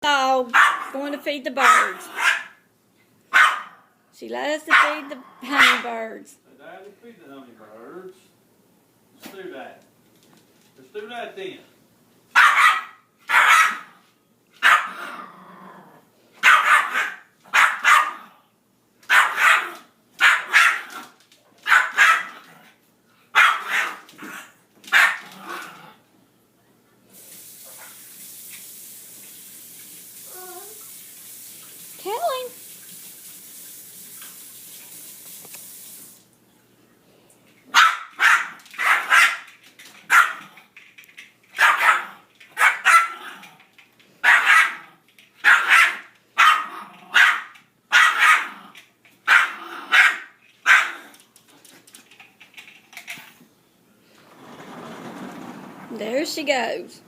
Dog going to feed the birds. She loves to feed the hummingbirds. Daddy, feed the hummingbirds. Let's do that. Let's do that then. Telling. There she goes.